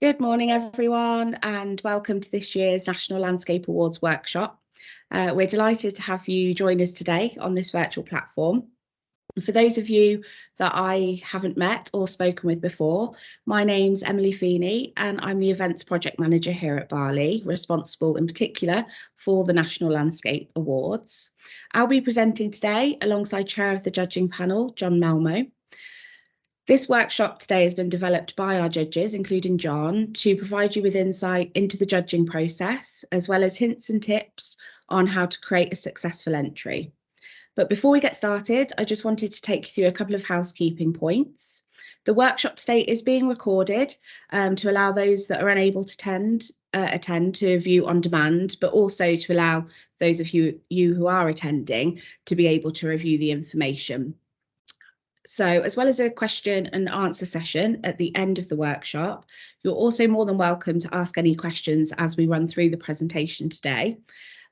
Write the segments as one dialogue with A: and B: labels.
A: Good morning, everyone, and welcome to this year's National Landscape Awards workshop. We're delighted to have you join us today on this virtual platform. And for those of you that I haven't met or spoken with before, my name's Feeney, and I'm the Events Project Manager here at BALI, responsible in particular for the National Landscape Awards. I'll be presenting today alongside Chair of the Judging Panel, John Melmoe. This workshop today has been developed by our judges, including John, to provide you with insight into the judging process, as well as hints and tips on how to create a successful entry. But before we get started, I just wanted to take you through a couple of housekeeping points. The workshop today is being recorded to allow those that are unable to attend to view on demand, but also to allow those of you who are attending to be able to review the information. So, as well as a question and answer session at the end of the workshop, you're also more than welcome to ask any questions as we run through the presentation today.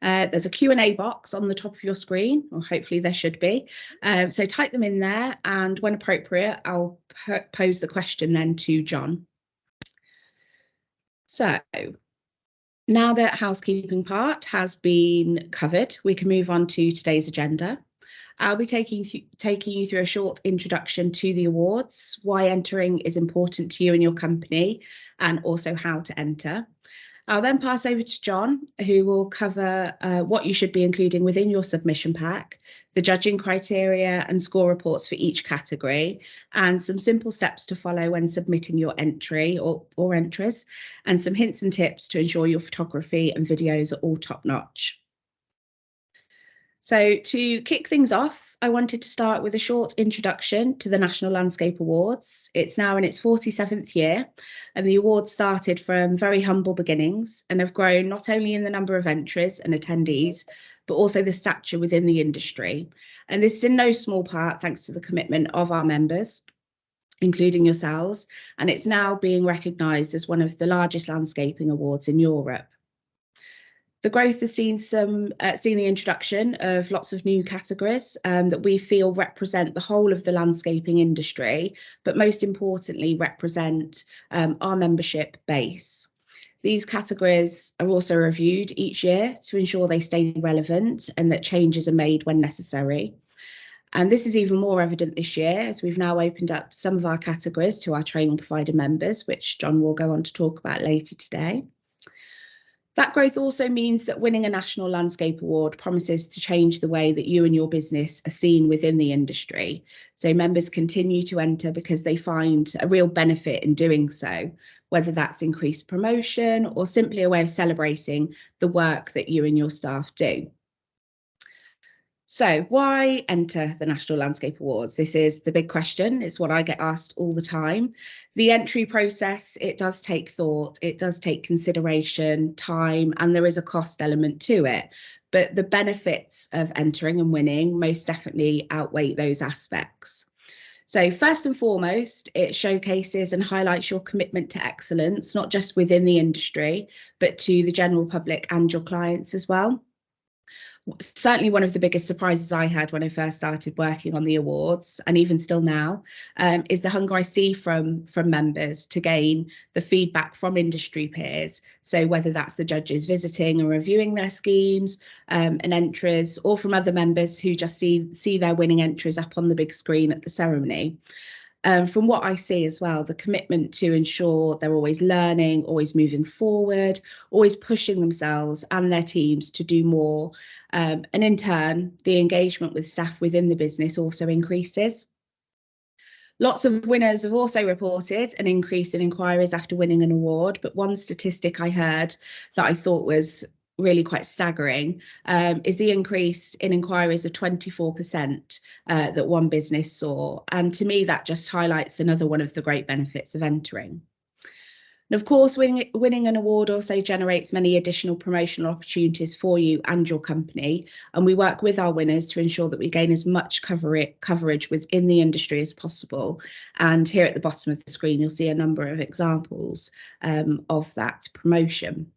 A: There's a Q&A box on the top of your screen, or hopefully there should be. So type them in there, and when appropriate, I'll pose the question then to John. So, now that housekeeping part has been covered, we can move on to today's agenda. I'll be taking you through a short introduction to the awards, why entering is important to you and your company, and also how to enter. I'll then pass over to John, who will cover what you should be including within your submission pack, the judging criteria and score reports for each category, and some simple steps to follow when submitting your entry or entries, and some hints and tips to ensure your photography and videos are all top-notch. So to kick things off, I wanted to start with a short introduction to the National Landscape Awards. It's now in its 47th year, and the awards started from very humble beginnings and have grown not only in the number of entries and attendees, but also the stature within the industry. And this is in no small part thanks to the commitment of our members, including yourselves, and it's now being recognised as one of the largest landscaping awards in Europe. The growth has seen the introduction of lots of new categories that we feel represent the whole of the landscaping industry, but most importantly represent our membership base. These categories are also reviewed each year to ensure they stay relevant and that changes are made when necessary. And this is even more evident this year as we've now opened up some of our categories to our training provider members, which John will go on to talk about later today. That growth also means that winning a National Landscape Award promises to change the way that you and your business are seen within the industry. So members continue to enter because they find a real benefit in doing so, whether that's increased promotion or simply a way of celebrating the work that you and your staff do. So why enter the National Landscape Awards? This is the big question. It's what I get asked all the time. The entry process, it does take thought, it does take consideration, time, and there is a cost element to it. But the benefits of entering and winning most definitely outweigh those aspects. So first and foremost, it showcases and highlights your commitment to excellence, not just within the industry, but to the general public and your clients as well. Certainly one of the biggest surprises I had when I first started working on the awards, and even still now, is the hunger I see from members to gain the feedback from industry peers. So whether that's the judges visiting and reviewing their schemes and entries, or from other members who just see their winning entries up on the big screen at the ceremony. From what I see as well, the commitment to ensure they're always learning, always moving forward, always pushing themselves and their teams to do more. And in turn, the engagement with staff within the business also increases. Lots of winners have also reported an increase in inquiries after winning an award, but one statistic I heard that I thought was really quite staggering is the increase in inquiries of 24% that one business saw. And to me, that just highlights another one of the great benefits of entering. And of course, winning an award also generates many additional promotional opportunities for you and your company. And we work with our winners to ensure that we gain as much coverage within the industry as possible. And here at the bottom of the screen, you'll see a number of examples of that promotion.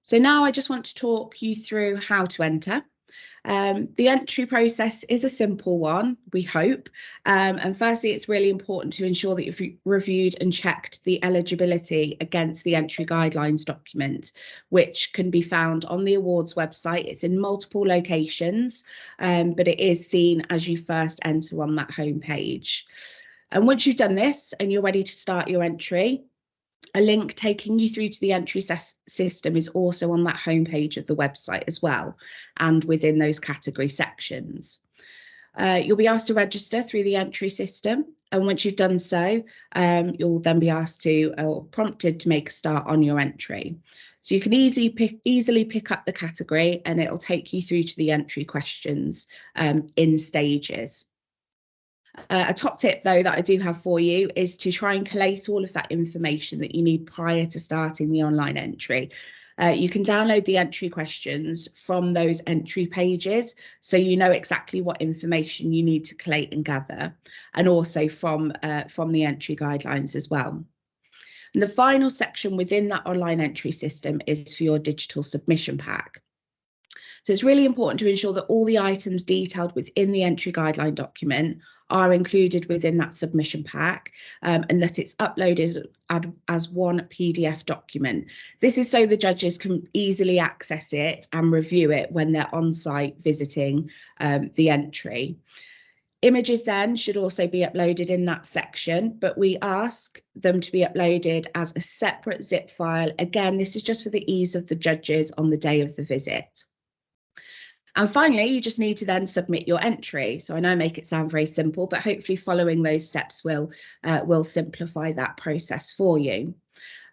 A: So now I just want to talk you through how to enter. The entry process is a simple one, we hope. And firstly, it's really important to ensure that you've reviewed and checked the eligibility against the entry guidelines document, which can be found on the awards website. It's in multiple locations, but it is seen as you first enter on that homepage. And once you've done this and you're ready to start your entry, a link taking you through to the entry system is also on that homepage of the website as well, and within those category sections. You'll be asked to register through the entry system, and once you've done so, you'll then be asked to or prompted to make a start on your entry. So you can easily pick up the category, and it'll take you through to the entry questions in stages. A top tip, though, that I do have for you is to try and collate all of that information that you need prior to starting the online entry. You can download the entry questions from those entry pages, so you know exactly what information you need to collate and gather, and also from the entry guidelines as well. And the final section within that online entry system is for your digital submission pack. So it's really important to ensure that all the items detailed within the entry guideline document are included within that submission pack, and that it's uploaded as one PDF document. This is so the judges can easily access it and review it when they're on site visiting the entry. Images then should also be uploaded in that section, but we ask them to be uploaded as a separate zip file. Again, this is just for the ease of the judges on the day of the visit. And finally, you just need to then submit your entry. So I know I make it sound very simple, but hopefully following those steps will simplify that process for you.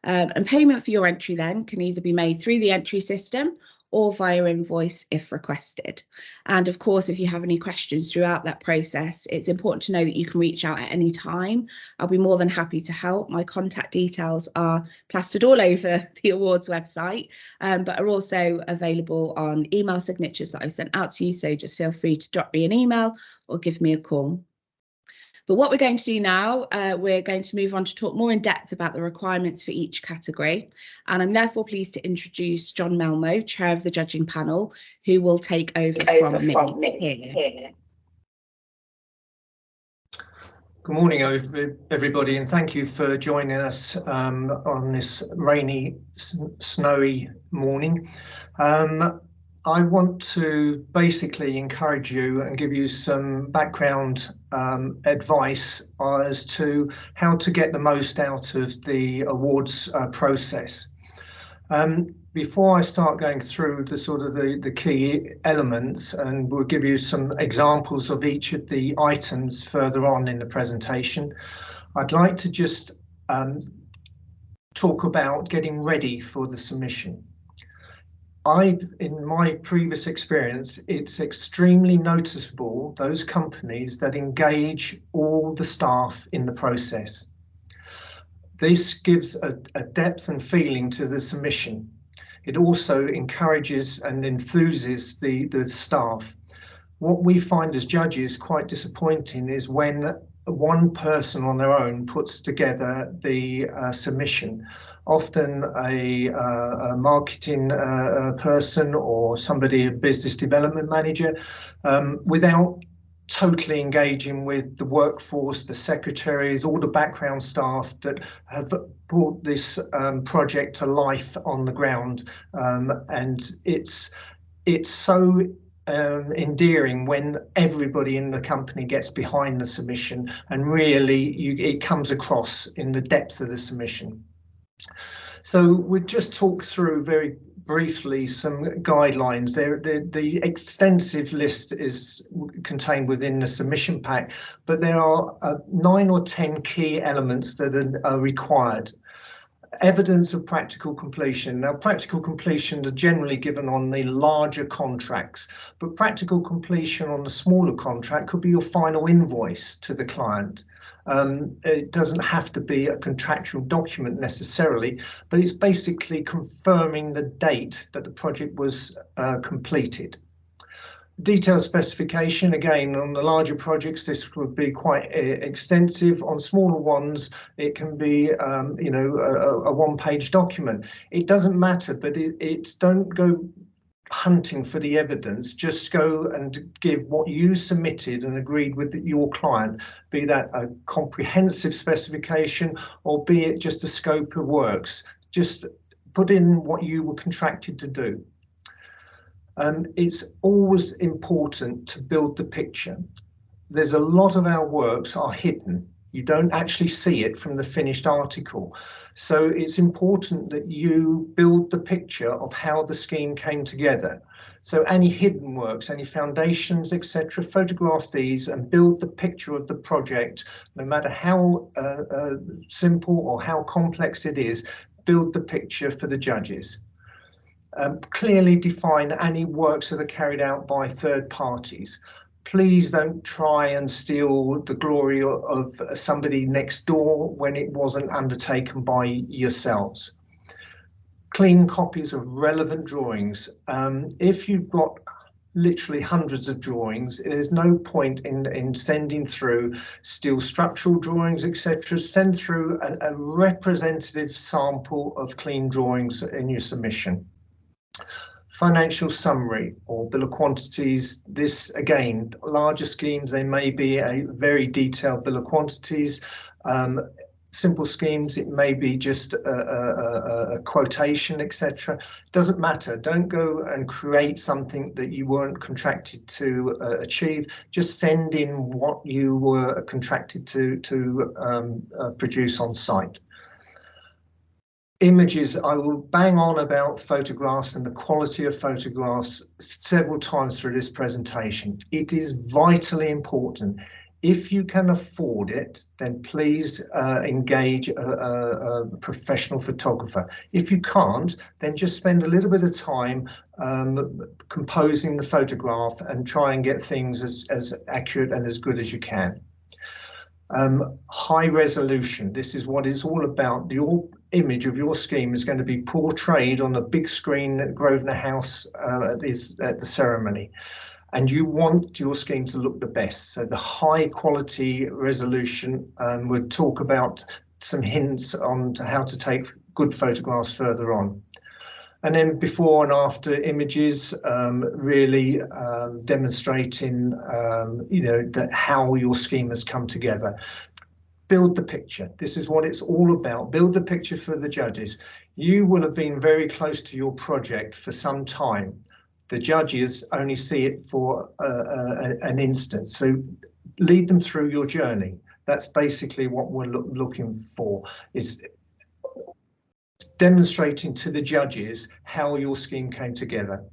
A: And payment for your entry then can either be made through the entry system or via invoice if requested. And of course, if you have any questions throughout that process, it's important to know that you can reach out at any time. I'll be more than happy to help. My contact details are plastered all over the awards website, but are also available on email signatures that I've sent out to you. So just feel free to drop me an email or give me a call. But what we're going to do now, we're going to move on to talk more in depth about the requirements for each category. And I'm therefore pleased to introduce John Melmoe, Chair of the Judging Panel, who will take over from me here.
B: Good morning, everybody, and thank you for joining us on this rainy, snowy morning. I want to basically encourage you and give you some background advice as to how to get the most out of the awards process. Before I start going through the key elements, and we'll give you some examples of each of the items further on in the presentation, I'd like to just talk about getting ready for the submission. In my previous experience, it's extremely noticeable, those companies that engage all the staff in the process. This gives a depth and feeling to the submission. It also encourages and enthuses the staff. What we find as judges quite disappointing is when one person on their own puts together the submission. Often a marketing person or somebody, a business development manager, without totally engaging with the workforce, the secretaries, all the background staff that have brought this project to life on the ground. And it's so endearing when everybody in the company gets behind the submission, and really it comes across in the depth of the submission. So we'll just talk through very briefly some guidelines. The extensive list is contained within the submission pack, but there are 9 or 10 key elements that are required. Evidence of practical completion. Now, practical completion are generally given on the larger contracts, but practical completion on the smaller contract could be your final invoice to the client. It doesn't have to be a contractual document necessarily, but it's basically confirming the date that the project was completed. Detailed specification, again, on the larger projects, this would be quite extensive. On smaller ones, it can be, a one-page document. It doesn't matter, but don't go hunting for the evidence. Just go and give what you submitted and agreed with your client, be that a comprehensive specification or be it just a scope of works. Just put in what you were contracted to do. It's always important to build the picture. There's a lot of our works are hidden. You don't actually see it from the finished article. So it's important that you build the picture of how the scheme came together. So any hidden works, any foundations, etc., photograph these and build the picture of the project, no matter how simple or how complex it is, build the picture for the judges. Clearly define any works that are carried out by third parties. Please don't try and steal the glory of somebody next door when it wasn't undertaken by yourselves. Clean copies of relevant drawings. If you've got literally hundreds of drawings, there's no point in sending through steel structural drawings, etc. Send through a representative sample of clean drawings in your submission. Financial summary or bill of quantities. This again, larger schemes, they may be a very detailed bill of quantities. Simple schemes, it may be just a quotation, etc. Doesn't matter. Don't go and create something that you weren't contracted to achieve. Just send in what you were contracted to produce on site. Images, I will bang on about photographs and the quality of photographs several times through this presentation. It is vitally important. If you can afford it, then please engage a professional photographer. If you can't, then just spend a little bit of time composing the photograph and try and get things as accurate and as good as you can. High resolution, this is what it's all about. Your image of your scheme is going to be portrayed on a big screen at Grosvenor House at the ceremony, and you want your scheme to look the best. So the high quality resolution, we'll talk about some hints on how to take good photographs further on. And then before and after images, really demonstrating, how your scheme has come together. Build the picture. This is what it's all about. Build the picture for the judges. You will have been very close to your project for some time. The judges only see it for an instant. So lead them through your journey. That's basically what we're looking for, is demonstrating to the judges how your scheme came together.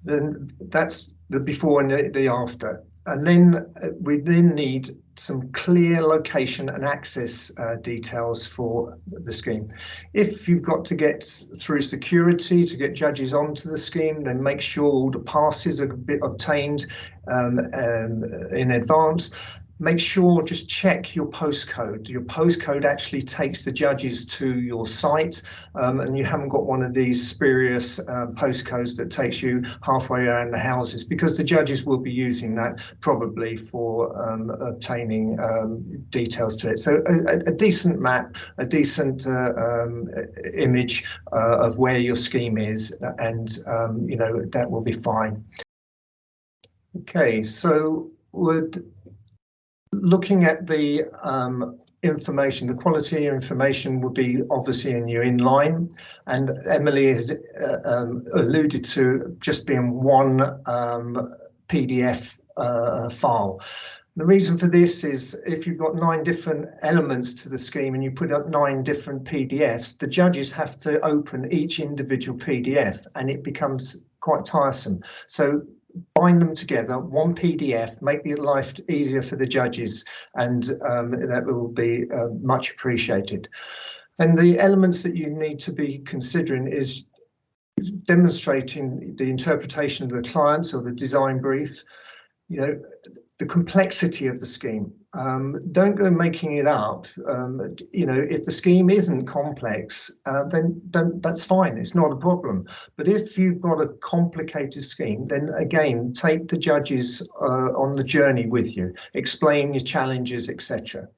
B: Then that's the before and the after. And then we then need some clear location and access details for the scheme. If you've got to get through security to get judges onto the scheme, then make sure all the passes are obtained in advance. Make sure, just check your postcode. Your postcode actually takes the judges to your site, and you haven't got one of these spurious postcodes that takes you halfway around the houses, because the judges will be using that probably for obtaining details to it. So a decent map, a decent image of where your scheme is, and that will be fine. Okay, so looking at the information, the quality of information would be obviously in your inline, and Emily has alluded to just being one PDF file. The reason for this is if you've got 9 different elements to the scheme and you put up 9 different PDFs, the judges have to open each individual PDF and it becomes quite tiresome. So bind them together, one PDF, make the life easier for the judges, and that will be much appreciated. And the elements that you need to be considering is demonstrating the interpretation of the clients or the design brief, the complexity of the scheme. Don't go making it up. If the scheme isn't complex, then that's fine. It's not a problem. But if you've got a complicated scheme, then again, take the judges on the journey with you. Explain your challenges, etc.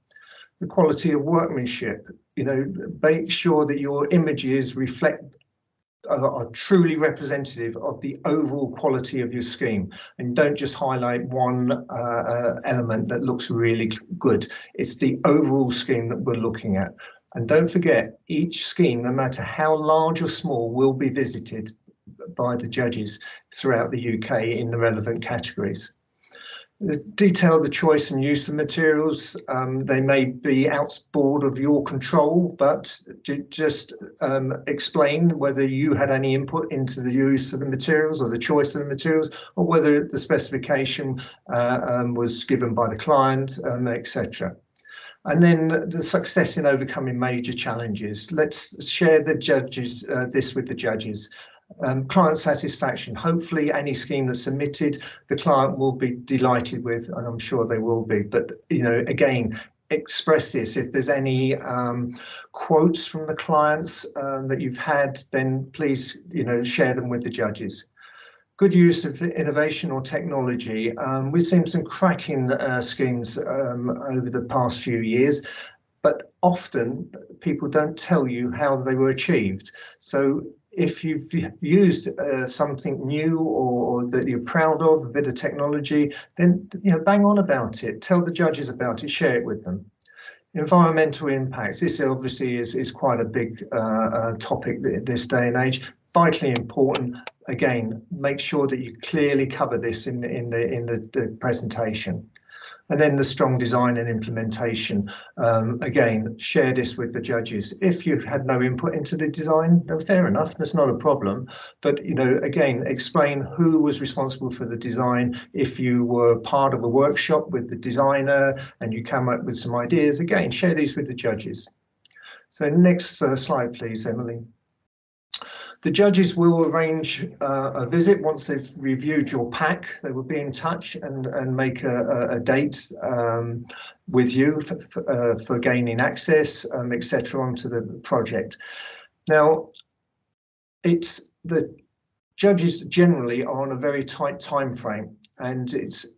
B: The quality of workmanship. Make sure that your images reflect are truly representative of the overall quality of your scheme, and don't just highlight one element that looks really good. It's the overall scheme that we're looking at. And don't forget, each scheme, no matter how large or small, will be visited by the judges throughout the UK in the relevant categories. Detail the choice and use of materials. They may be outboard of your control, but just explain whether you had any input into the use of the materials or the choice of the materials, or whether the specification was given by the client, etc. And then the success in overcoming major challenges. Let's share the judges, this with the judges. Client satisfaction. Hopefully any scheme that's submitted, the client will be delighted with, and I'm sure they will be. But, you know, again, express this. If there's any quotes from the clients that you've had, then please, you know, share them with the judges. Good use of innovation or technology. We've seen some cracking schemes over the past few years, but often people don't tell you how they were achieved. So if you've used something new or that you're proud of, a bit of technology, then, you know, bang on about it. Tell the judges about it, share it with them. Environmental impacts. This obviously is quite a big topic this day and age. Vitally important. Again, make sure that you clearly cover this in the presentation. And then the strong design and implementation. Again, share this with the judges. If you've had no input into the design, then fair enough, that's not a problem. But, you know, again, explain who was responsible for the design. If you were part of a workshop with the designer and you come up with some ideas, again, share these with the judges. So next slide, please, Emily. The judges will arrange a visit once they've reviewed your pack. They will be in touch and make a date with you for gaining access, etc., onto the project. Now, it's the judges generally are on a very tight time frame, and it's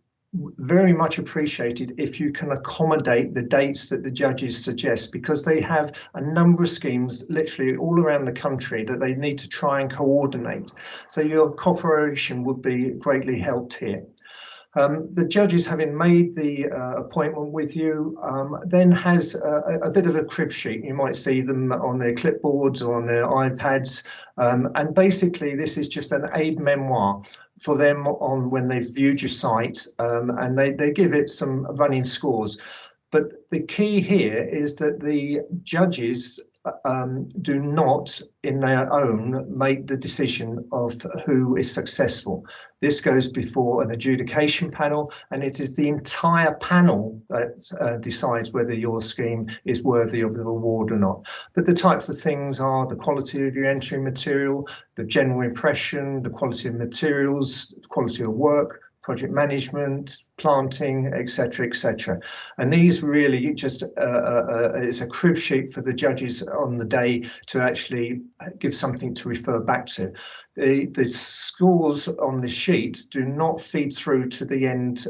B: very much appreciated if you can accommodate the dates that the judges suggest, because they have a number of schemes literally all around the country that they need to try and coordinate. So your cooperation would be greatly helped here. The judges, having made the appointment with you, then has a bit of a crib sheet. You might see them on their clipboards or on their iPads. And basically, this is just an aid memoir for them on when they've viewed your site, and they give it some running scores. But the key here is that the judges do not, in their own, make the decision of who is successful. This goes before an adjudication panel, and it is the entire panel that decides whether your scheme is worthy of the award or not. But the types of things are the quality of your entry material, the general impression, the quality of materials, the quality of work, project management, planting, etc., etc. And these really just it's a crib sheet for the judges on the day to actually give something to refer back to. The scores on the sheet do not feed through to the end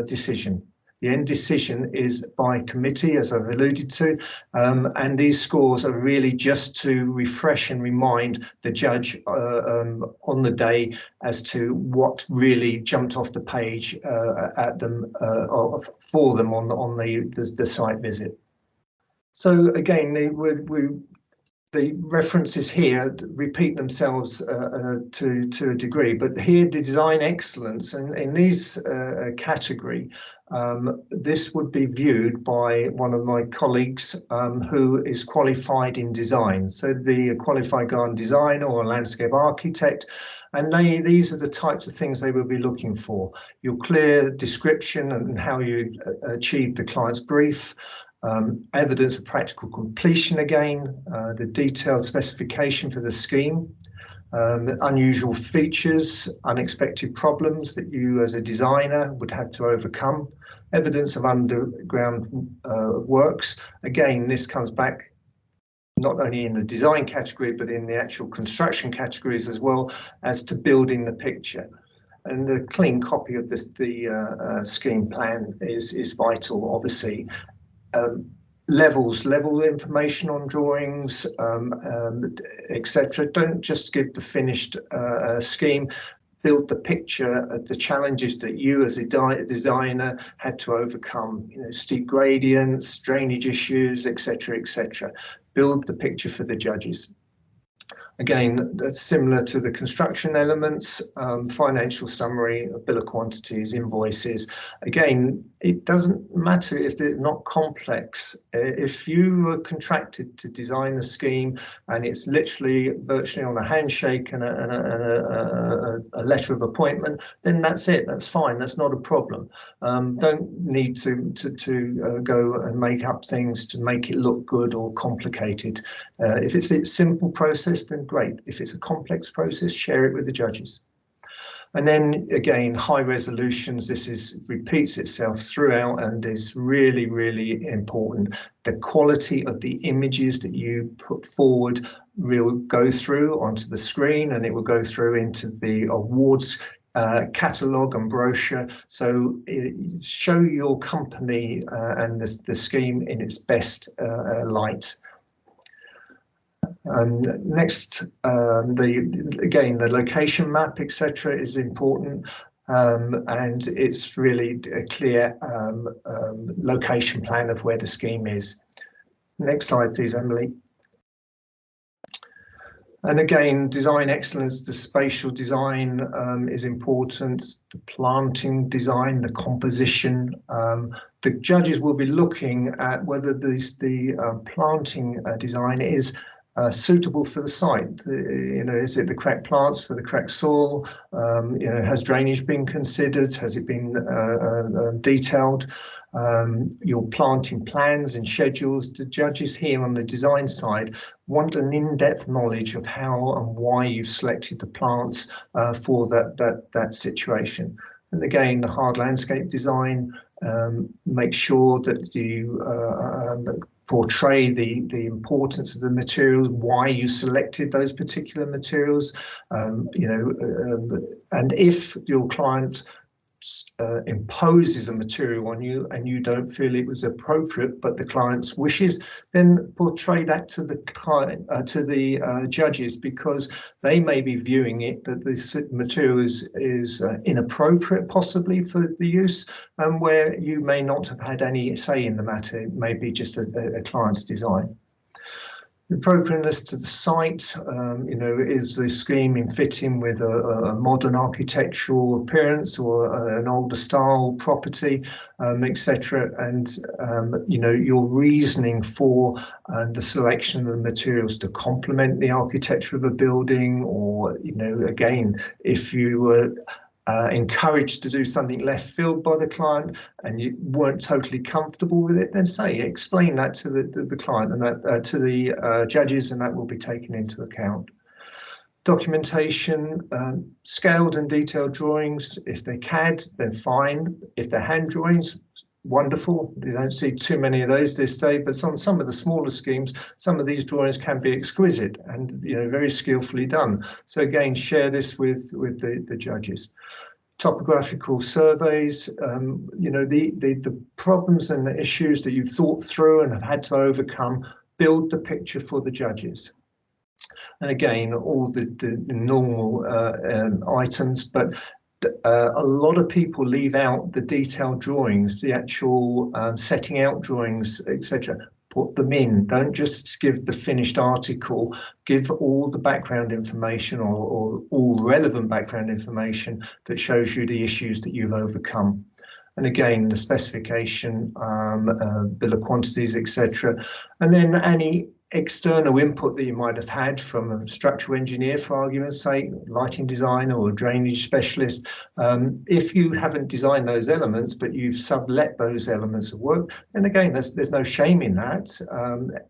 B: decision. The end decision is by committee, as I've alluded to, and these scores are really just to refresh and remind the judge on the day as to what really jumped off the page at them for them on the site visit. So again, the references here repeat themselves to a degree, but here the design excellence, and in these category, this would be viewed by one of my colleagues who is qualified in design. So it'd be a qualified garden designer or a landscape architect, and these are the types of things they will be looking for. Your clear description and how you achieve the client's brief, evidence of practical completion again, the detailed specification for the scheme, unusual features, unexpected problems that you as a designer would have to overcome, evidence of underground works. Again, this comes back not only in the design category, but in the actual construction categories as well, as to building the picture. And a clean copy of the scheme plan is vital, obviously. level information on drawings, etc. Don't just give the finished scheme. Build the picture of the challenges that you as a designer had to overcome, you know, steep gradients, drainage issues, etc., etc. Build the picture for the judges. Again, that's similar to the construction elements, financial summary, bill of quantities, invoices. Again, it doesn't matter if they're not complex. If you were contracted to design a scheme and it's literally virtually on a handshake and a letter of appointment, then that's it. That's fine. That's not a problem. Don't need to go and make up things to make it look good or complicated. If it's a simple process, then great. If it's a complex process, share it with the judges. And then again, high resolutions, this repeats itself throughout and is really, really important. The quality of the images that you put forward will go through onto the screen, and it will go through into the awards catalogue and brochure. So show your company and the scheme in its best light. Next, the location map, etc., is important, and it's really a clear location plan of where the scheme is. Next slide, please, Emily. And again, design excellence, the spatial design is important, the planting design, the composition. The judges will be looking at whether the planting design is suitable for the site. You know, is it the correct plants for the correct soil? You know, has drainage been considered? Has it been detailed? Your planting plans and schedules. The judges here on the design side want an in-depth knowledge of how and why you've selected the plants for that situation. And again, the hard landscape design, make sure that you portray the importance of the materials, why you selected those particular materials, you know, and if your client imposes a material on you and you don't feel it was appropriate, but the client's wishes, then portray that to the client, to the judges, because they may be viewing it that this material is inappropriate possibly for the use, and where you may not have had any say in the matter. It may be just a client's design. Appropriateness to the site, you know, is the scheme in fitting with a modern architectural appearance or an older style property, etc. And you know, your reasoning for the selection of the materials to complement the architecture of a building, or, you know, again, if you were encouraged to do something left field by the client and you weren't totally comfortable with it, then explain that to the client and that to the judges, and that will be taken into account. Documentation, scaled and detailed drawings. If they're CAD, then fine. If they're hand drawings, wonderful. You don't see too many of those this day, but on some of the smaller schemes, some of these drawings can be exquisite and, you know, very skillfully done. So again, share this with the judges. Topographical surveys, you know, the problems and the issues that you've thought through and have had to overcome, build the picture for the judges. And again, all the normal items, but a lot of people leave out the detailed drawings, the actual setting out drawings, etc. Put them in. Don't just give the finished article. Give all the background information or all relevant background information that shows you the issues that you've overcome. And again, the specification, bill of quantities, etc. And then any external input that you might have had from a structural engineer, for argument's sake, lighting designer or a drainage specialist. If you haven't designed those elements, but you've sublet those elements of work, then again, there's no shame in that.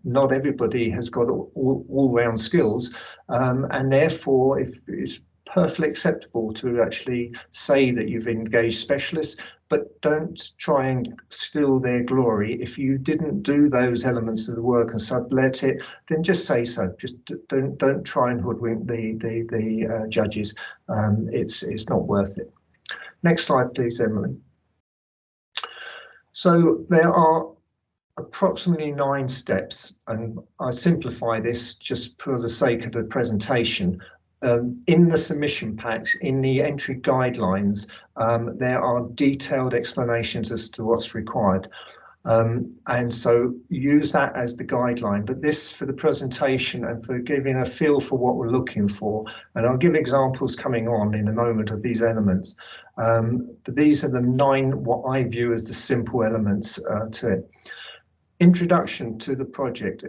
B: Not everybody has got all-round skills, and therefore, if it's perfectly acceptable to actually say that you've engaged specialists, but don't try and steal their glory. If you didn't do those elements of the work and sublet it, then just say so. Just don't try and hoodwink the judges. It's not worth it. Next slide, please, Emily. So there are approximately 9 steps, and I simplify this just for the sake of the presentation. In the submission packs, in the entry guidelines, there are detailed explanations as to what's required. And so use that as the guideline, but this for the presentation and for giving a feel for what we're looking for, and I'll give examples coming on in a moment of these elements, but these are the 9 what I view as the simple elements to it. Introduction to the project,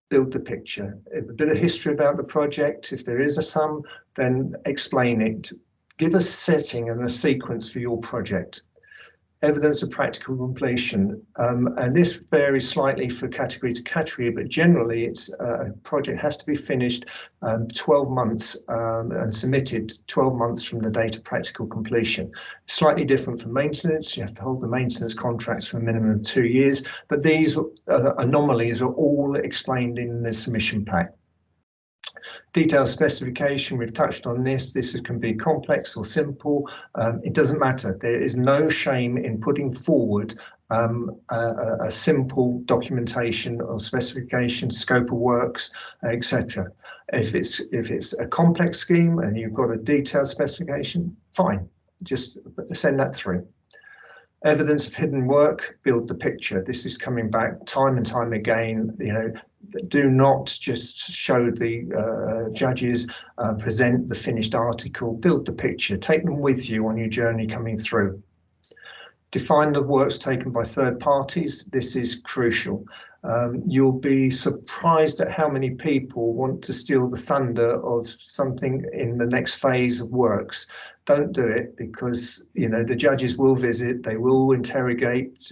B: build the picture, a bit of history about the project, if there is a sum, then explain it, give a setting and a sequence for your project. Evidence of practical completion, and this varies slightly for category to category, but generally it's a project has to be finished 12 months and submitted 12 months from the date of practical completion. Slightly different from maintenance, you have to hold the maintenance contracts for a minimum of 2 years, but these anomalies are all explained in the submission pack. Detailed specification, we've touched on this. This can be complex or simple. It doesn't matter. There is no shame in putting forward a simple documentation of specification, scope of works, etc. If it's a complex scheme and you've got a detailed specification, fine, just send that through. Evidence of hidden work, build the picture. This is coming back time and time again. You know, do not just show the judges, present the finished article, build the picture, take them with you on your journey coming through. Define the works taken by third parties. This is crucial. You'll be surprised at how many people want to steal the thunder of something in the next phase of works. Don't do it, because you know the judges will visit, they will interrogate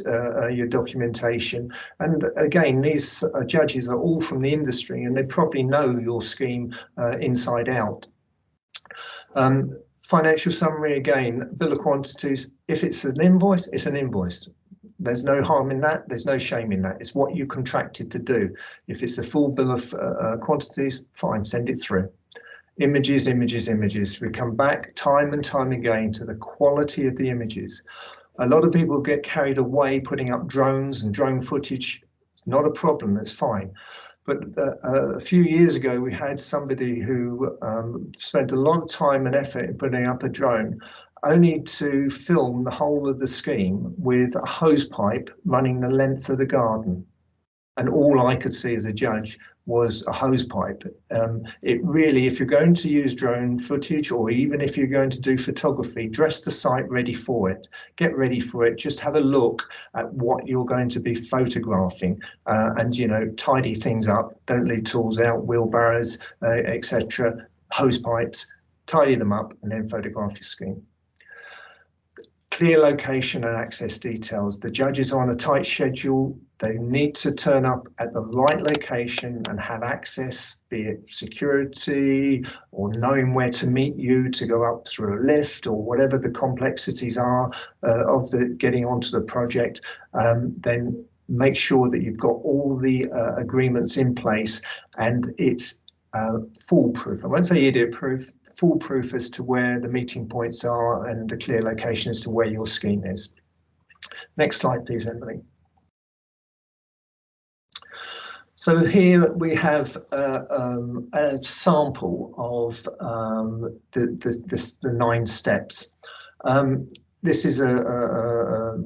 B: your documentation, and again these judges are all from the industry and they probably know your scheme inside out. Financial summary, again, bill of quantities. If it's an invoice, it's an invoice. There's no harm in that. There's no shame in that. It's what you contracted to do. If it's a full bill of quantities, fine, send it through. Images, images, images. We come back time and time again to the quality of the images. A lot of people get carried away putting up drones and drone footage. It's not a problem, that's fine. But a few years ago, we had somebody who spent a lot of time and effort in putting up a drone, only to film the whole of the scheme with a hose pipe running the length of the garden. And all I could see as a judge was a hose pipe. It really, if you're going to use drone footage, or even if you're going to do photography, dress the site ready for it. Get ready for it. Just have a look at what you're going to be photographing, and you know, tidy things up. Don't leave tools out, wheelbarrows, etc. Hose pipes. Tidy them up and then photograph your scheme. Clear location and access details. The judges are on a tight schedule. They need to turn up at the right location and have access, be it security or knowing where to meet you to go up through a lift or whatever the complexities are of the getting onto the project. Then make sure that you've got all the agreements in place and it's foolproof. I won't say idiot-proof, foolproof as to where the meeting points are and the clear location as to where your scheme is. Next slide, please, Emily. So here we have a sample of the 9 steps. This is a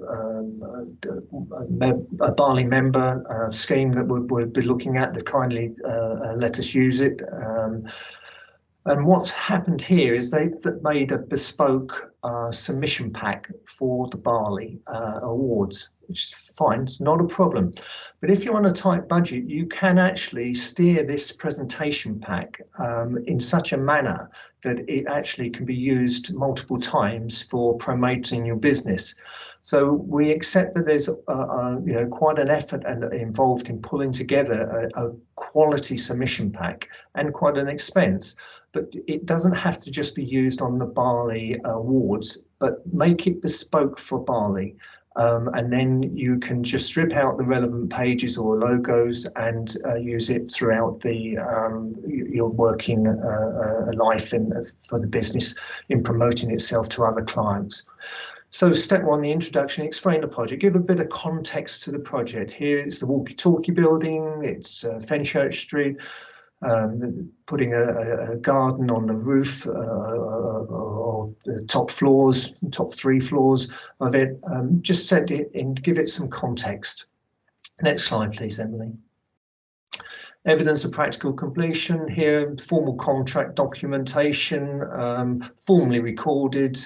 B: BALI member scheme that we'll be looking at that kindly let us use it. And what's happened here is they've made a bespoke submission pack for the BALI awards, which is fine, it's not a problem. But if you're on a tight budget, you can actually steer this presentation pack in such a manner that it actually can be used multiple times for promoting your business. So we accept that there's you know, quite an effort involved in pulling together a quality submission pack and quite an expense. But it doesn't have to just be used on the BALI awards, but make it bespoke for BALI. And then you can just strip out the relevant pages or logos and use it throughout your working life for the business in promoting itself to other clients. So step one, the introduction, explain the project, give a bit of context to the project. Here it's the walkie-talkie building, it's Fenchurch Street, putting a garden on the roof or the top 3 floors of it. Just set it in, give it some context. Next slide, please, Emily. Evidence of practical completion here, formal contract documentation, formally recorded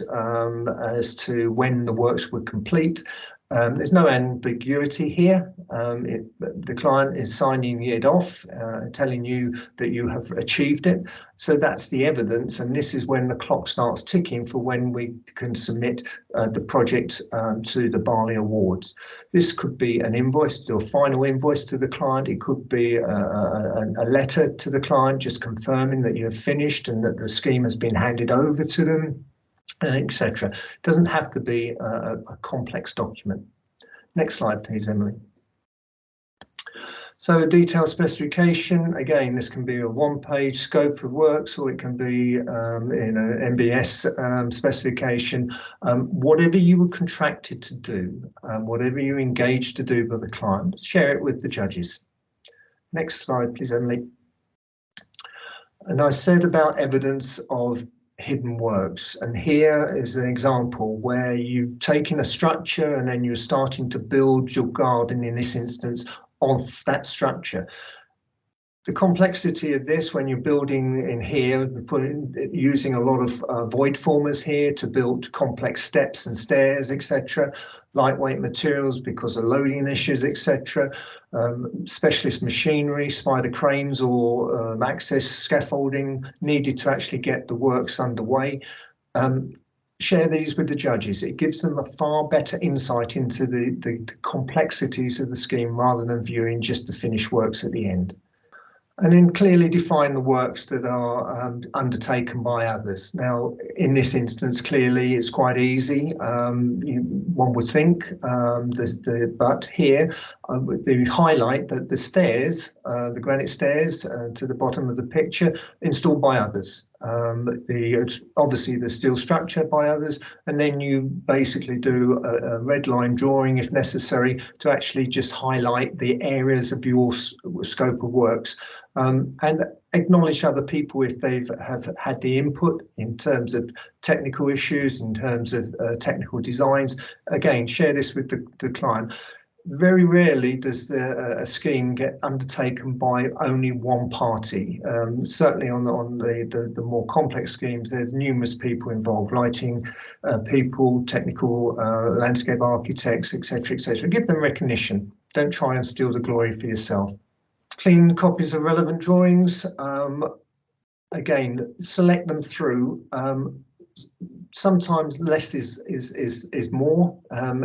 B: as to when the works were complete. There's no ambiguity here. The client is signing it off, telling you that you have achieved it. So that's the evidence, and this is when the clock starts ticking for when we can submit the project to the BALI awards. This could be an invoice, a final invoice to the client. It could be a letter to the client just confirming that you have finished and that the scheme has been handed over to them, etc. It doesn't have to be a complex document. Next slide, please, Emily. So detailed specification, again, this can be a one-page scope of works, or it can be MBS specification. Whatever you were contracted to do, whatever you engaged to do by the client, share it with the judges. Next slide, please, Emily. And I said about evidence of hidden works, and here is an example where you've taken a structure and then you're starting to build your garden, in this instance, of that structure. The complexity of this, when you're building in here, using a lot of void formers here to build complex steps and stairs, etc. Lightweight materials because of loading issues, etc. Specialist machinery, spider cranes or access scaffolding needed to actually get the works underway. Share these with the judges. It gives them a far better insight into the complexities of the scheme rather than viewing just the finished works at the end. And then clearly define the works that are undertaken by others. Now, in this instance, clearly it's quite easy. One would think, but here they highlight that the stairs, the granite stairs to the bottom of the picture, installed by others. Obviously the steel structure by others, and then you basically do a red line drawing if necessary to actually just highlight the areas of your scope of works, and acknowledge other people if they have had the input in terms of technical issues, in terms of technical designs. Again, share this with the client. Very rarely does a scheme get undertaken by only one party. Certainly on the more complex schemes, there's numerous people involved, lighting people, technical landscape architects, etc., etc. Give them recognition. Don't try and steal the glory for yourself. Clean copies of relevant drawings. Again, select them through. Sometimes less is more.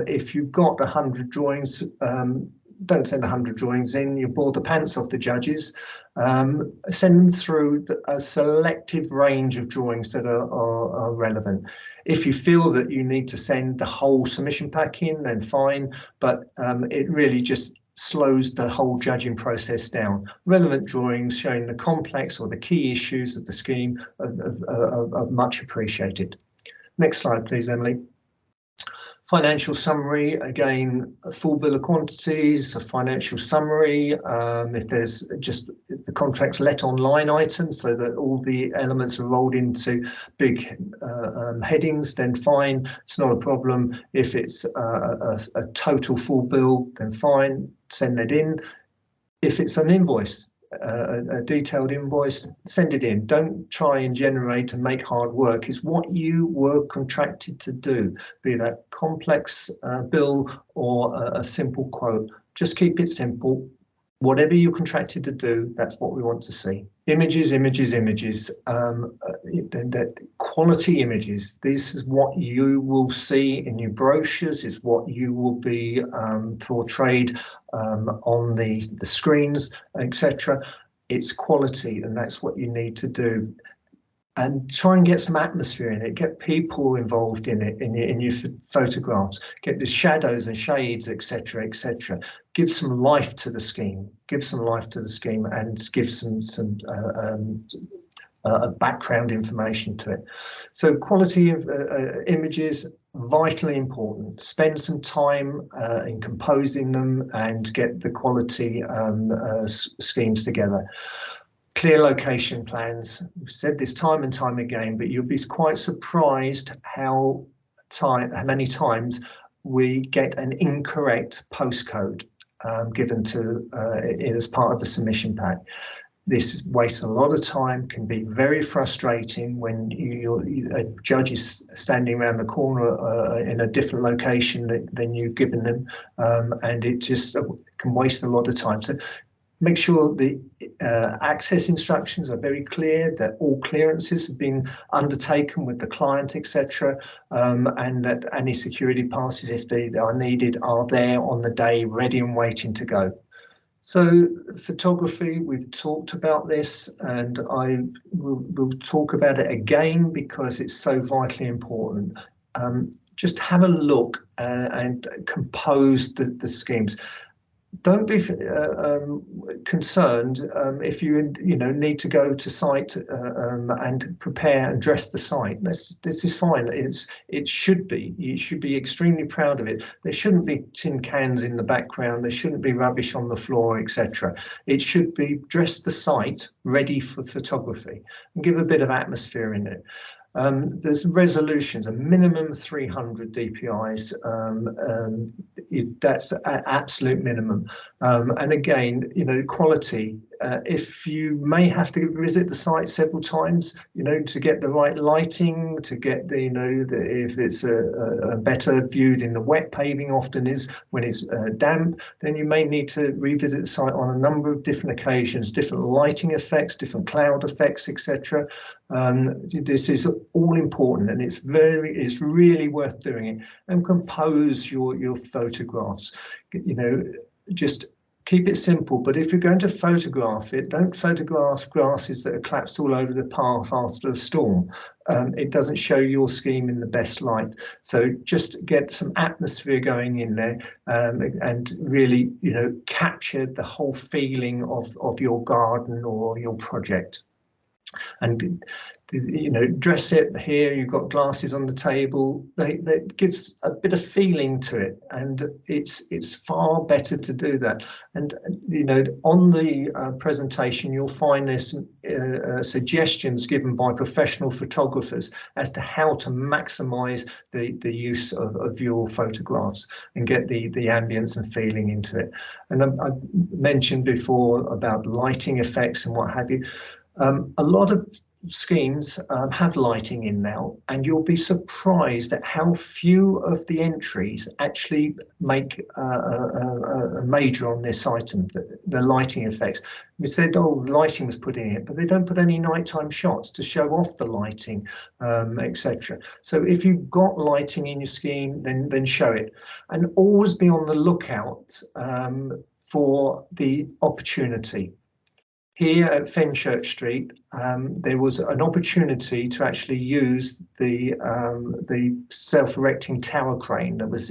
B: If you've got 100 drawings, don't send 100 drawings in. You bore the pants off the judges. Send them through a selective range of drawings that are relevant. If you feel that you need to send the whole submission pack in, then fine, but it really just slows the whole judging process down. Relevant drawings showing the complex or the key issues of the scheme are much appreciated. Next slide, please, Emily. Financial summary, again, a full bill of quantities, a financial summary. If there's just the contract's let on line items so that all the elements are rolled into big headings, then fine, it's not a problem. If it's a total full bill, then fine, send that in. If it's an invoice, a detailed invoice, send it in. Don't try and generate and make hard work. It's what you were contracted to do, be that complex bill or a simple quote. Just keep it simple. Whatever you're contracted to do, that's what we want to see. Images, images, images, quality images. This is what you will see in your brochures, is what you will be portrayed on the screens, etc. It's quality, and that's what you need to do. And try and get some atmosphere in it, get people involved in it, in your photographs, get the shadows and shades, etc., etc. Give some life to the scheme, give some life to the scheme, and give some background information to it. So quality of images, vitally important. Spend some time in composing them and get the quality schemes together. Clear location plans. We've said this time and time again, but you'll be quite surprised how many times we get an incorrect postcode given to as part of the submission pack. This wastes a lot of time, can be very frustrating when a judge is standing around the corner in a different location than you've given them, and it just can waste a lot of time. So make sure the access instructions are very clear, that all clearances have been undertaken with the client, etc., and that any security passes, if they are needed, are there on the day, ready and waiting to go. So photography, we've talked about this, and I will talk about it again because it's so vitally important. Just have a look and compose the schemes. Don't be concerned if you need to go to site and prepare and dress the site. This is fine. It should be. You should be extremely proud of it. There shouldn't be tin cans in the background. There shouldn't be rubbish on the floor, etc. It should be dress the site ready for photography and give a bit of atmosphere in it. There's resolutions, a minimum 300 DPIs. That's an absolute minimum. And again, quality. If you may have to visit the site several times, to get the right lighting, to get if it's a better viewed in the wet paving, often is when it's damp, then you may need to revisit the site on a number of different occasions, different lighting effects, different cloud effects, etc. This is all important, and it's really worth doing it. And compose your photographs. Just keep it simple, but if you're going to photograph it, don't photograph grasses that are collapsed all over the path after a storm. It doesn't show your scheme in the best light. So just get some atmosphere going in there, and really, capture the whole feeling of your garden or your project. And dress it. Here you've got glasses on the table. That gives a bit of feeling to it, and it's far better to do that. And on the presentation you'll find there's some suggestions given by professional photographers as to how to maximize the use of your photographs and get the ambience and feeling into it. And I mentioned before about lighting effects and what have you. A lot of schemes have lighting in now, and you'll be surprised at how few of the entries actually make a major on this item, the lighting effects. We said, lighting was put in it, but they don't put any nighttime shots to show off the lighting, etc. So if you've got lighting in your scheme, then show it, and always be on the lookout for the opportunity. Here at Fenchurch Street, there was an opportunity to actually use the self-erecting tower crane that was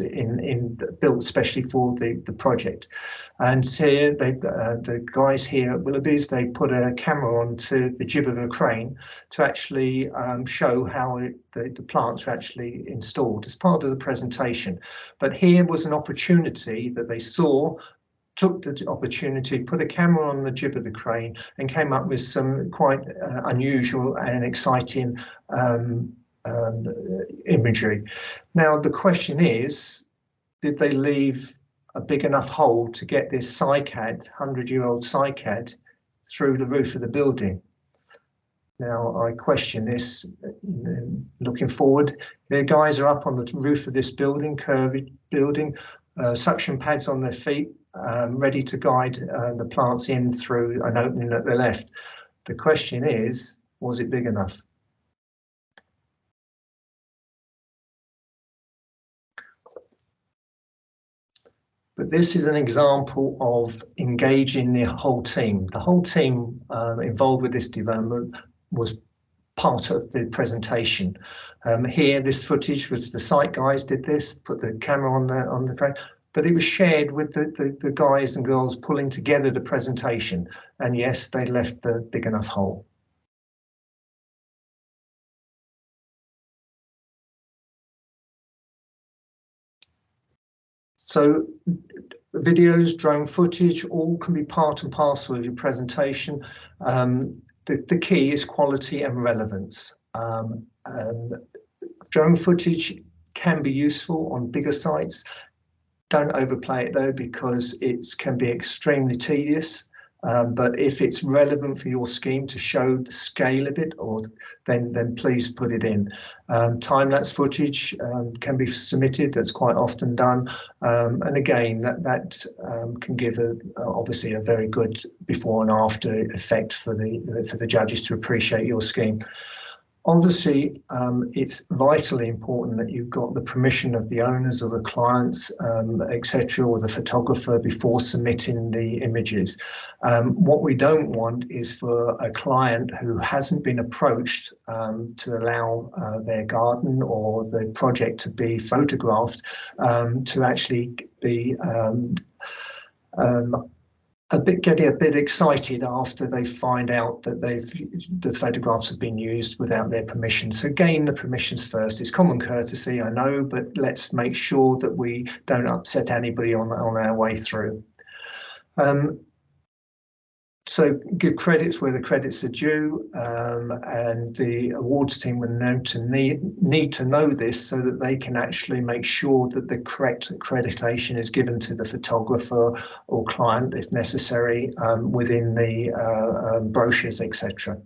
B: built specially for the project. And here, the guys here at Willoughby's, they put a camera onto the jib of a crane to actually show how the plants are actually installed as part of the presentation. But here was an opportunity that they saw, took the opportunity, put a camera on the jib of the crane, and came up with some quite unusual and exciting imagery. Now, the question is, did they leave a big enough hole to get this cycad, 100-year-old cycad, through the roof of the building? Now, I question this. Looking forward, the guys are up on the roof of this building, curved building, suction pads on their feet, ready to guide the plants in through an opening at the left. The question is, was it big enough? But this is an example of engaging the whole team. The whole team involved with this development was part of the presentation. Here, this footage was the site guys did this, put the camera on the crane, but it was shared with the guys and girls pulling together the presentation. And yes, they left the big enough hole. So videos, drone footage, all can be part and parcel of your presentation. The key is quality and relevance. Drone footage can be useful on bigger sites. Don't overplay it though, because it can be extremely tedious. But if it's relevant for your scheme to show the scale of it, then please put it in. Time-lapse footage can be submitted. That's quite often done, and again, that can give obviously a very good before and after effect for the judges to appreciate your scheme. Obviously, it's vitally important that you've got the permission of the owners or the clients, etc., or the photographer before submitting the images. What we don't want is for a client who hasn't been approached to allow their garden or the project to be photographed to actually be getting a bit excited after they find out that the photographs have been used without their permission. So gain the permissions first. It's common courtesy, I know, but let's make sure that we don't upset anybody on our way through. So give credits where the credits are due, and the awards team will need to know this so that they can actually make sure that the correct accreditation is given to the photographer or client if necessary, within the brochures, etc.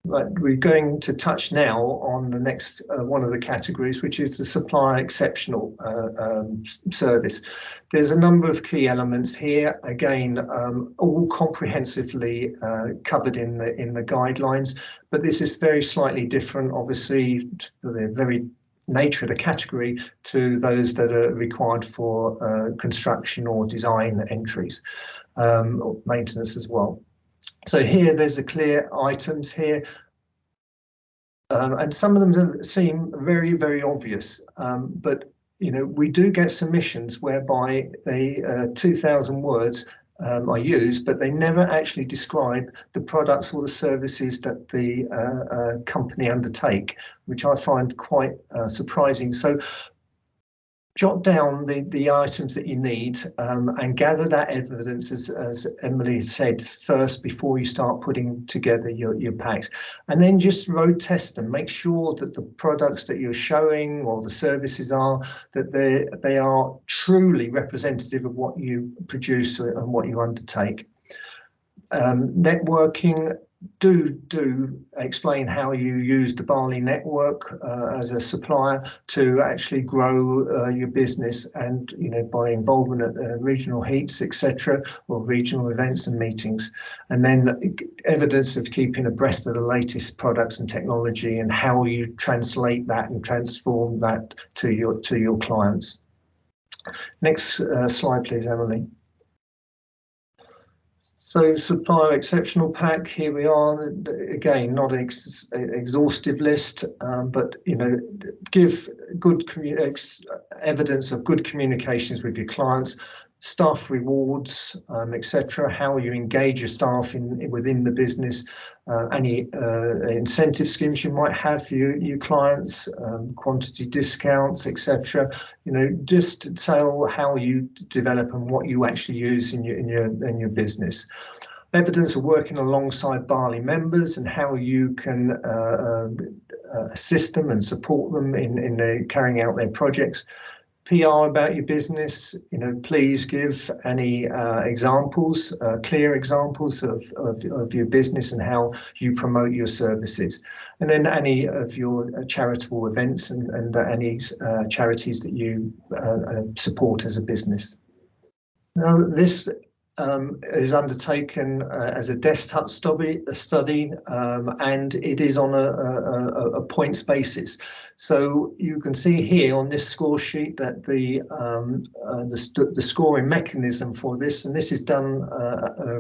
B: But we're going to touch now on the next one of the categories, which is the supplier exceptional service. There's a number of key elements here, again, all comprehensively covered in the guidelines, but this is very slightly different, obviously, to the very nature of the category to those that are required for construction or design entries, or maintenance as well. So here there's the clear items here, and some of them seem very, very obvious, but you know, we do get submissions whereby they 2,000 words are used, but they never actually describe the products or the services that the company undertake, which I find quite surprising. So jot down the items that you need, and gather that evidence, as Emily said, first before you start putting together your packs, and then just road test them. Make sure that the products that you're showing or the services are, that they are truly representative of what you produce and what you undertake. Networking. Do explain how you use the BALI network as a supplier to actually grow your business, and you know, by involvement at regional heats, etc., or regional events and meetings, and then evidence of keeping abreast of the latest products and technology and how you translate that and transform that to your clients. Next slide, please, Emily. So supplier exceptional pack, here we are, again, not an exhaustive list, but you know, give good evidence of good communications with your clients, staff rewards, etc., how you engage your staff within the business, any incentive schemes you might have for your clients, quantity discounts, etc. You know, just tell how you develop and what you actually use in your business. Evidence of working alongside BALI members and how you can assist them and support them in carrying out their projects. PR about your business, you know, please give any examples, clear examples of your business and how you promote your services. And then any of your charitable events and any charities that you support as a business. Now, this is undertaken as a desktop study, and it is on a points basis. So you can see here on this score sheet that the scoring mechanism for this, and this is done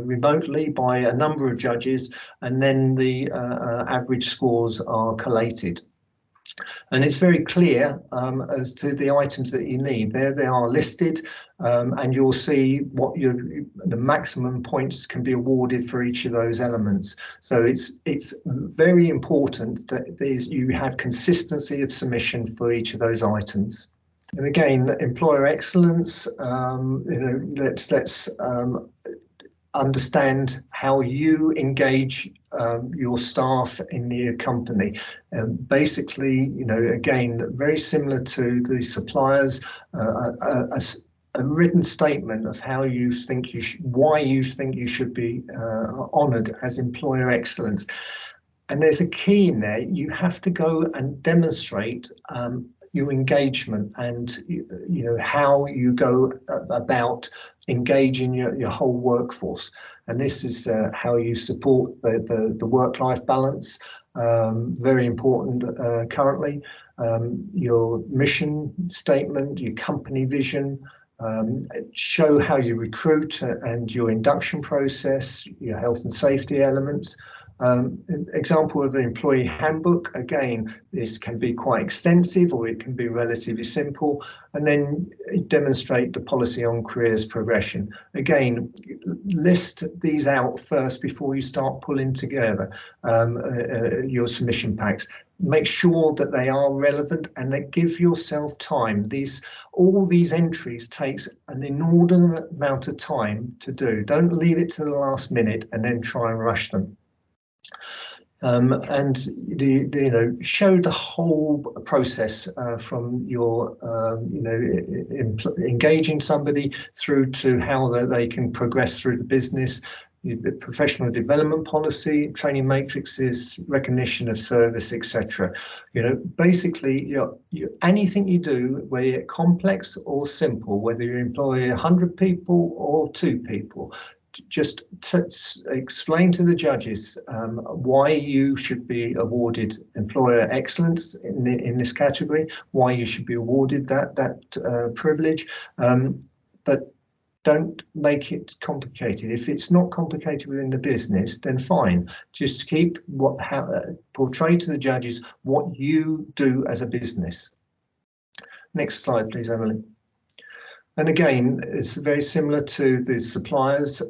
B: remotely by a number of judges, and then the average scores are collated. And it's very clear as to the items that you need. There they are listed, and you'll see what the maximum points can be awarded for each of those elements. So it's very important that you have consistency of submission for each of those items. And again, employer excellence. Let's understand how you engage your staff in your company. Basically, again, very similar to the suppliers, a written statement of how you think why you think you should be honoured as employer excellence. And there's a key in there. You have to go and demonstrate your engagement and how you go about engaging your whole workforce. And this is how you support the work-life balance. Very important currently. Your mission statement, your company vision, show how you recruit and your induction process, your health and safety elements. Example of the employee handbook, again, this can be quite extensive or it can be relatively simple, and then demonstrate the policy on careers progression. Again, list these out first before you start pulling together your submission packs. Make sure that they are relevant and that give yourself time. All these entries takes an inordinate amount of time to do. Don't leave it to the last minute and then try and rush them. And show the whole process from your engaging somebody through to how they can progress through the business, the professional development policy, training matrices, recognition of service, etc. Basically, anything you do, whether it's complex or simple, whether you employ 100 people or 2 people, just explain to the judges why you should be awarded employer excellence in this category, why you should be awarded that privilege, but don't make it complicated. If it's not complicated within the business, then fine. Just portray to the judges what you do as a business. Next slide, please, Emily. And again, it's very similar to the suppliers,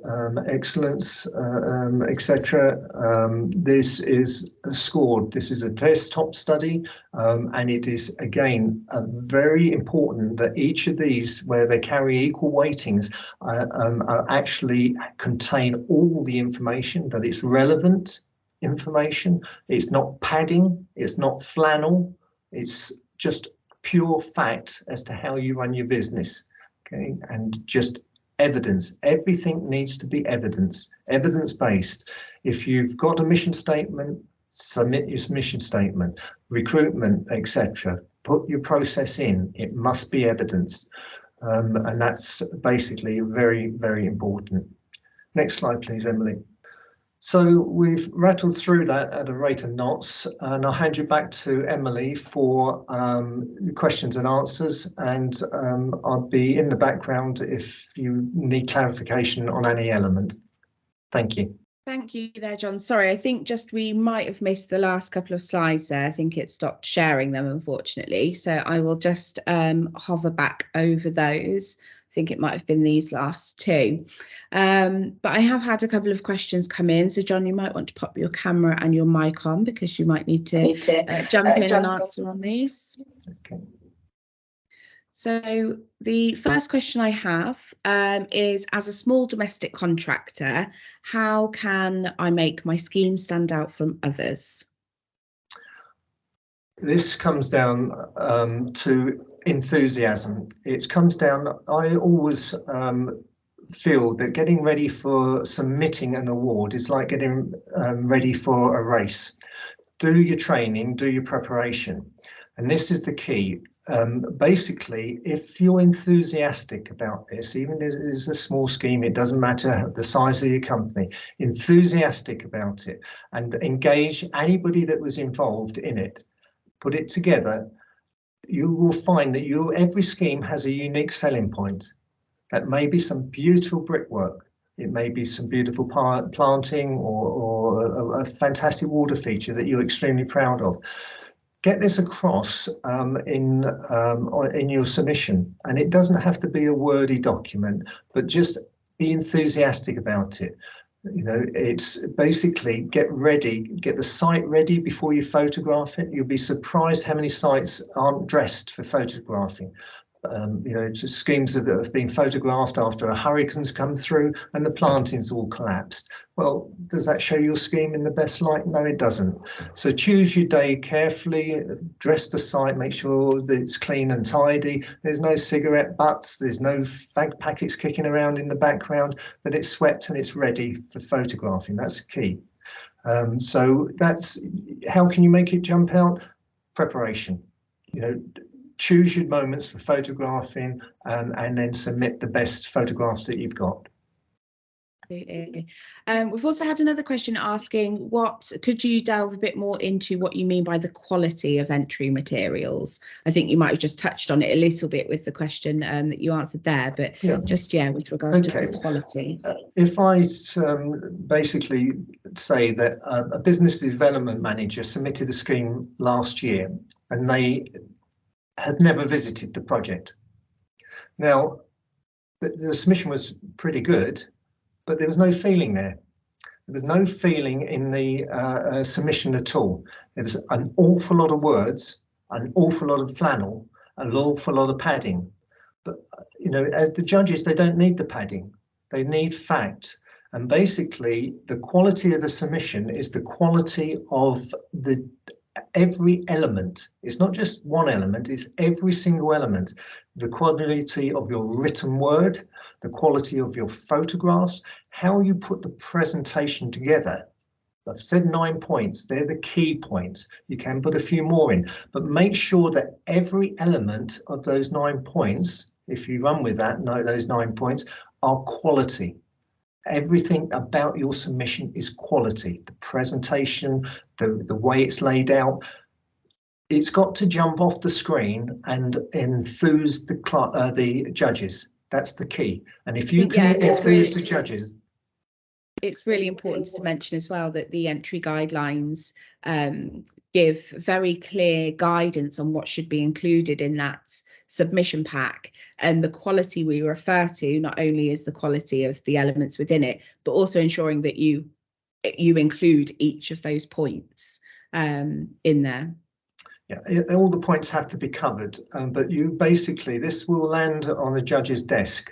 B: excellence, etc. This is scored. This is a desktop study, and it is, again, very important that each of these, where they carry equal weightings, actually contain all the information, that it's relevant information. It's not padding, it's not flannel, it's just pure fact as to how you run your business. Okay, and just evidence. Everything needs to be evidence-based. If you've got a mission statement, submit your mission statement. Recruitment, etc. Put your process in. It must be evidence, and that's basically very, very important. Next slide, please, Emily. So we've rattled through that at a rate of knots, and I'll hand you back to Emily for questions and answers, and I'll be in the background if you need clarification on any element. Thank you.
A: Thank you there, John. Sorry, I think we might have missed the last couple of slides there. I think it stopped sharing them, unfortunately. So I will just hover back over those. I think it might have been these last 2. But I have had a couple of questions come in. So, John, you might want to pop your camera and your mic on because you might need to jump in and answer on these.
B: Okay.
A: So the first question I have is, as a small domestic contractor, how can I make my scheme stand out from others?
B: This comes down to enthusiasm. It comes down, I always feel that getting ready for submitting an award is like getting ready for a race. Do your training, do your preparation. And this is the key. Basically, if you're enthusiastic about this, even if it is a small scheme, it doesn't matter the size of your company, enthusiastic about it and engage anybody that was involved in it, put it together, you will find that every scheme has a unique selling point. That may be some beautiful brickwork, it may be some beautiful planting or a fantastic water feature that you're extremely proud of. get this across in your submission, and it doesn't have to be a wordy document, but just be enthusiastic about it. You know, it's basically get the site ready before you photograph it. You'll be surprised how many sites aren't dressed for photographing. You know, just schemes that have been photographed after a hurricane's come through and the planting's all collapsed. Well, does that show your scheme in the best light? No, it doesn't. So choose your day carefully, dress the site, make sure that it's clean and tidy. There's no cigarette butts, there's no fag packets kicking around in the background, that it's swept and it's ready for photographing. That's key. So that's how can you make it jump out? Preparation. You know, choose your moments for photographing and then submit the best photographs that you've got.
A: Absolutely. We've also had another question asking, could you delve a bit more into what you mean by the quality of entry materials? I think you might have just touched on it a little bit with the question that you answered there, but with regards to the quality.
B: If I basically say that a business development manager submitted a scheme last year and they had never visited the project. Now, the submission was pretty good, but there was no feeling there. There was no feeling in the submission at all. There was an awful lot of words, an awful lot of flannel, an awful lot of padding. But, you know, as the judges, they don't need the padding. They need facts. And basically, the quality of the submission is the quality of every element. It's not just one element, it's every single element. The quality of your written word, the quality of your photographs, how you put the presentation together. I've said 9 points, they're the key points. You can put a few more in, but make sure that every element of those 9 points, if you run with that, those 9 points, are quality. Everything about your submission is quality. The presentation, the way it's laid out, it's got to jump off the screen and enthuse the judges. That's the key. And if you can enthuse the judges.
A: It's really important to mention as well that the entry guidelines give very clear guidance on what should be included in that submission pack, and the quality we refer to not only is the quality of the elements within it, but also ensuring that you include each of those points in there.
B: Yeah, all the points have to be covered, but this will land on a judge's desk.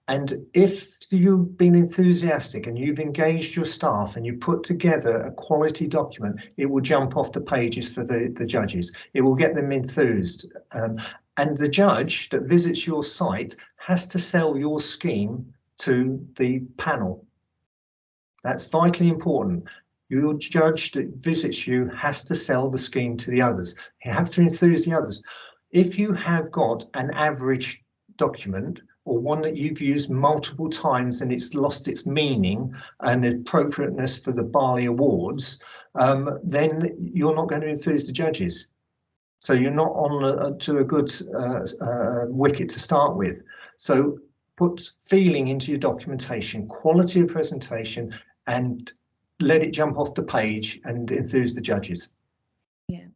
B: And if you've been enthusiastic and you've engaged your staff and you put together a quality document, it will jump off the pages for the judges. It will get them enthused. And the judge that visits your site has to sell your scheme to the panel. That's vitally important. Your judge that visits you has to sell the scheme to the others. You have to enthuse the others. If you have got an average document, or one that you've used multiple times and it's lost its meaning and appropriateness for the BALI awards, then you're not going to enthuse the judges. So you're not on to a good wicket to start with. So put feeling into your documentation, quality of presentation, and let it jump off the page and enthuse the judges.
A: Yeah.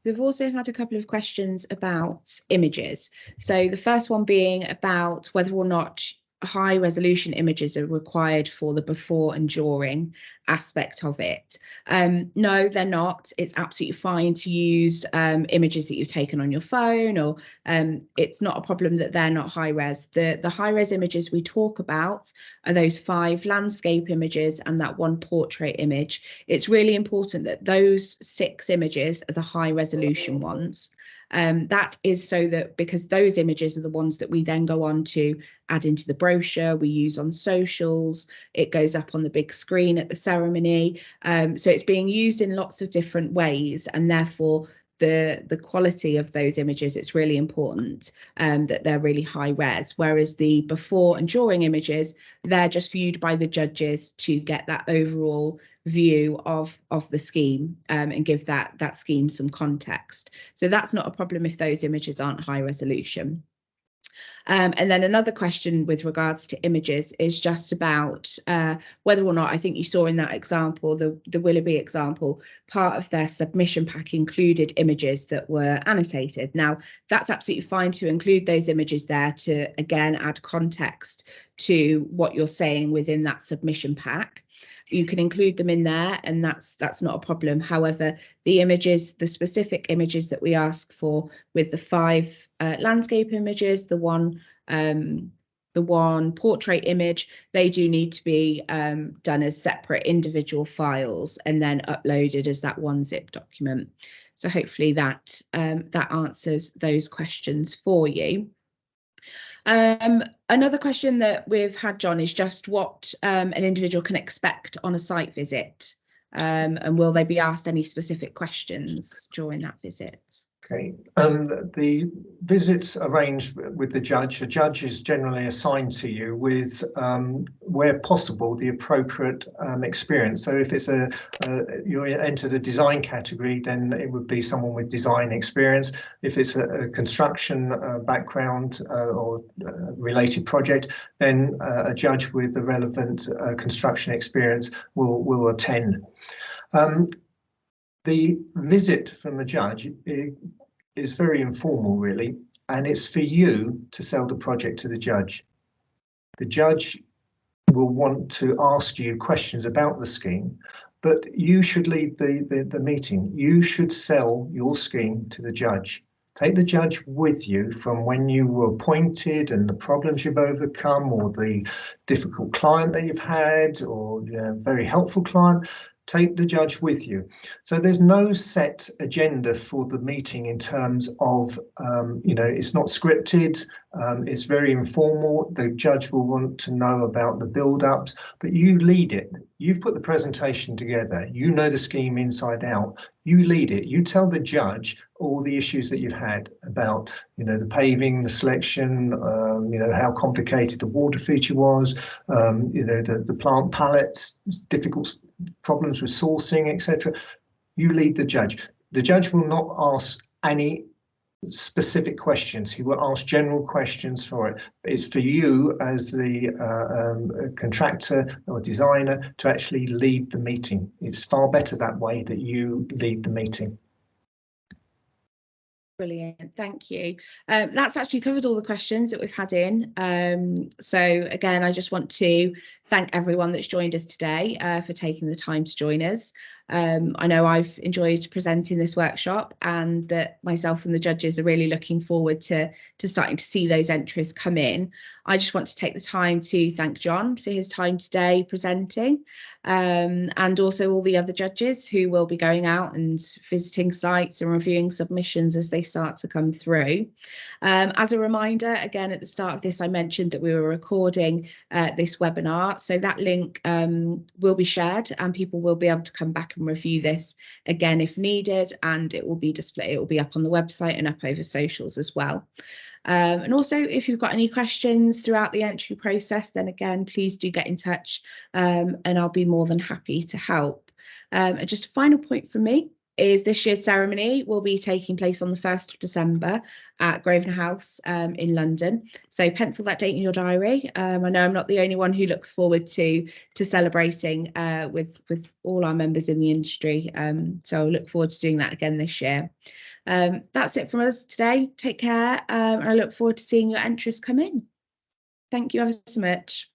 A: We've also had a couple of questions about images. So the first one being about whether or not high resolution images are required for the before and during aspect of it. No, they're not. It's absolutely fine to use images that you've taken on your phone, or it's not a problem that they're not high res. The high res images we talk about are those 5 landscape images and that 1 portrait image. It's really important that those 6 images are the high resolution ones. That is so that because those images are the ones that we then go on to add into the brochure, we use on socials, it goes up on the big screen at the ceremony. So it's being used in lots of different ways, and therefore the quality of those images, it's really important that they're really high res, whereas the before and during images, they're just viewed by the judges to get that overall view of the scheme and give that scheme some context. So that's not a problem if those images aren't high resolution. And then another question with regards to images is just about whether or not, I think you saw in that example, the Willoughby example, part of their submission pack included images that were annotated. Now, that's absolutely fine to include those images there to, again, add context to what you're saying within that submission pack. You can include them in there, and that's not a problem. However, the images, the specific images that we ask for with the 5 landscape images, the one portrait image, they do need to be done as separate individual files and then uploaded as that one zip document. So hopefully that answers those questions for you. Another question that we've had, John, is just what an individual can expect on a site visit, and will they be asked any specific questions during that visit?
B: Okay, the visits arranged with the judge. A judge is generally assigned to you with, where possible, the appropriate experience. So if it's you enter the design category, then it would be someone with design experience. If it's a construction background or related project, then a judge with the relevant construction experience will attend. The visit from the judge is very informal, really, and it's for you to sell the project to the judge. The judge will want to ask you questions about the scheme, but you should lead the meeting. You should sell your scheme to the judge. Take the judge with you from when you were appointed and the problems you've overcome, or the difficult client that you've had, or very helpful client. Take the judge with you. So there's no set agenda for the meeting in terms of, it's not scripted, it's very informal. The judge will want to know about the build-ups, but you lead it. You've put the presentation together. You know the scheme inside out. You lead it. You tell the judge all the issues that you've had about, the paving, the selection, how complicated the water feature was, the plant pallets, difficult problems with sourcing, etc. You lead the judge. The judge will not ask any specific questions. He will ask general questions for it. It's for you as the contractor or designer to actually lead the meeting. It's far better that way, that you lead the meeting.
A: Brilliant, thank you. That's actually covered all the questions that we've had in. So again, I just want to thank everyone that's joined us today for taking the time to join us. I know I've enjoyed presenting this workshop, and that myself and the judges are really looking forward to starting to see those entries come in. I just want to take the time to thank John for his time today presenting, and also all the other judges who will be going out and visiting sites and reviewing submissions as they start to come through. As a reminder, again, at the start of this, I mentioned that we were recording this webinar, so that link will be shared and people will be able to come back and review this again if needed, and it will be displayed, it will be up on the website and up over socials as well. And also, if you've got any questions throughout the entry process, then again, please do get in touch, and I'll be more than happy to help. And just a final point for me is this year's ceremony will be taking place on the 1st of December at Grosvenor House in London. So pencil that date in your diary. I know I'm not the only one who looks forward to celebrating with all our members in the industry. So I look forward to doing that again this year. That's it from us today. Take care, and I look forward to seeing your entries come in. Thank you ever so much.